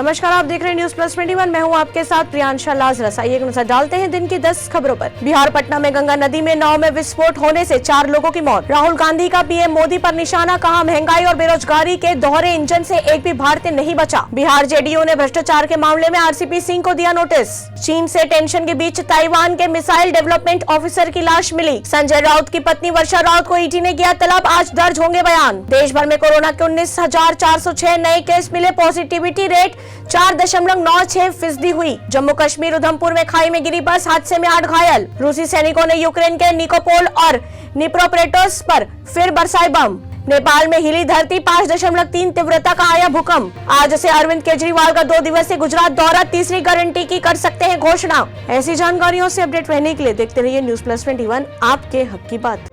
नमस्कार, आप देख रहे हैं न्यूज प्लस 21। मैं हूं आपके साथ प्रियांशा लाजरस। आइए एक नजर डालते हैं दिन की 10 खबरों पर। बिहार पटना में गंगा नदी में नाव में विस्फोट होने से 4 लोगों की मौत। राहुल गांधी का पीएम मोदी पर निशाना, कहा महंगाई और बेरोजगारी के दोहरे इंजन से एक भी भारतीय नहीं बचा। बिहार जेडीयू ने भ्रष्टाचार के मामले में आरसीपी सिंह को दिया नोटिस। चीन से टेंशन के बीच ताइवान के मिसाइल डेवलपमेंट ऑफिसर की लाश मिली। संजय राउत की पत्नी वर्षा राउत को ईडी ने किया तलब, आज दर्ज होंगे बयान। देश भर में कोरोना के 19,406 नए केस मिले। पॉजिटिविटी रेट 4.96% हुई। जम्मू कश्मीर उधमपुर में खाई में गिरी बस, हादसे में 8 घायल। रूसी सैनिकों ने यूक्रेन के निकोपोल और निप्रोपेट्रोव्स्क पर फिर बरसाए बम। नेपाल में हिली धरती, 5.3 तीव्रता का आया भूकंप। आज से अरविंद केजरीवाल का 2 दिवसीय गुजरात दौरा, तीसरी गारंटी की कर सकते हैं घोषणा। ऐसी जानकारियों से अपडेट रहने के लिए देखते रहिए न्यूज प्लस 21, आपके हक की बात।